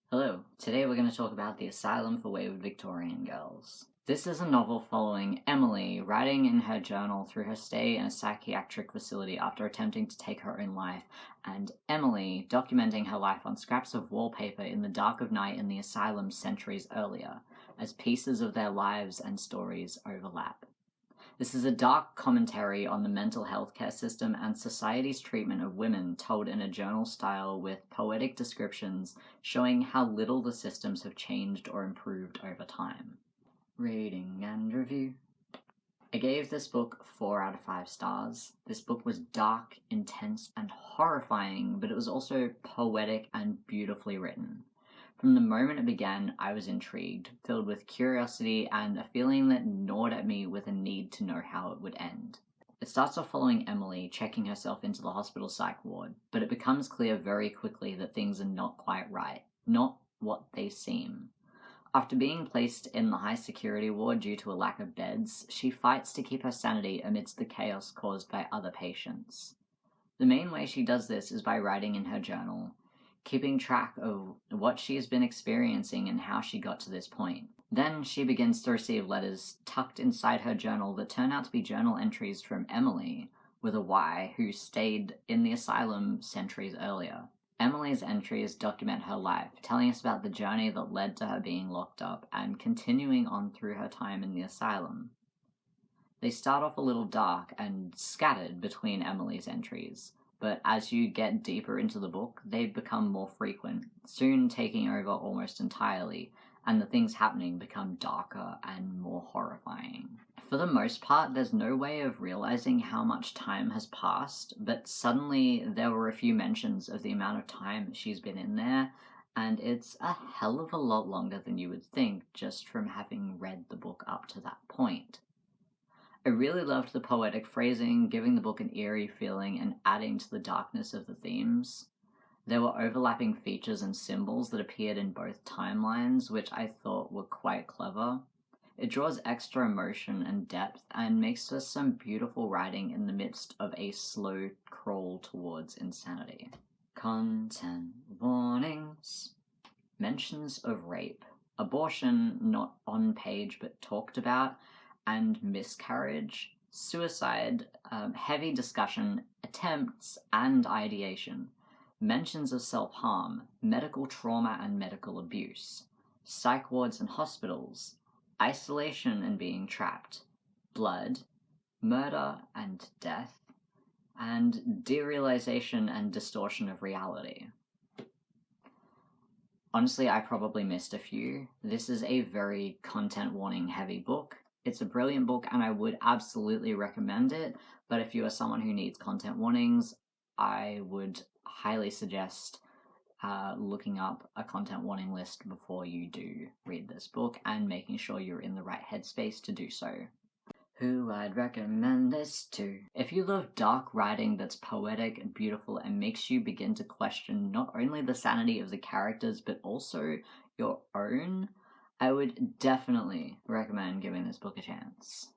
Hello, today we're going to talk about the Asylum for Wayward Victorian Girls. This is a novel following Emilie writing in her journal through her stay in a psychiatric facility after attempting to take her own life, and Emilie documenting her life on scraps of wallpaper in the dark of night in the asylum centuries earlier, as pieces of their lives and stories overlap. This is a dark commentary on the mental health care system and society's treatment of women, told in a journal style with poetic descriptions showing how little the systems have changed or improved over time. Rating and review. I gave this book 4 out of 5 stars. This book was dark, intense, and horrifying, but it was also poetic and beautifully written. From the moment it began, I was intrigued, filled with curiosity and a feeling that gnawed at me with a need to know how it would end. It starts off following Emilie checking herself into the hospital psych ward, but it becomes clear very quickly that things are not quite right, not what they seem. After being placed in the high security ward due to a lack of beds, she fights to keep her sanity amidst the chaos caused by other patients. The main way she does this is by writing in her journal, keeping track of what she has been experiencing and how she got to this point. Then she begins to receive letters tucked inside her journal that turn out to be journal entries from Emilie, with a Y, who stayed in the asylum centuries earlier. Emilie's entries document her life, telling us about the journey that led to her being locked up and continuing on through her time in the asylum. They start off a little dark and scattered between Emilie's entries, but as you get deeper into the book, they become more frequent, soon taking over almost entirely, and the things happening become darker and more horrifying. For the most part, there's no way of realizing how much time has passed, but suddenly there were a few mentions of the amount of time she's been in there, and it's a hell of a lot longer than you would think just from having read the book up to that point. I really loved the poetic phrasing, giving the book an eerie feeling and adding to the darkness of the themes. There were overlapping features and symbols that appeared in both timelines, which I thought were quite clever. It draws extra emotion and depth and makes for some beautiful writing in the midst of a slow crawl towards insanity. Content warnings. Mentions of rape, abortion not on page but talked about, and miscarriage, suicide, heavy discussion, attempts, and ideation, mentions of self-harm, medical trauma and medical abuse, psych wards and hospitals, isolation and being trapped, blood, murder and death, and derealization and distortion of reality. Honestly, I probably missed a few. This is a very content warning heavy book. It's a brilliant book and I would absolutely recommend it, but if you are someone who needs content warnings, I would highly suggest looking up a content warning list before you do read this book and making sure you're in the right headspace to do so. Who I'd recommend this to. If you love dark writing that's poetic and beautiful and makes you begin to question not only the sanity of the characters but also your own, I would definitely recommend giving this book a chance.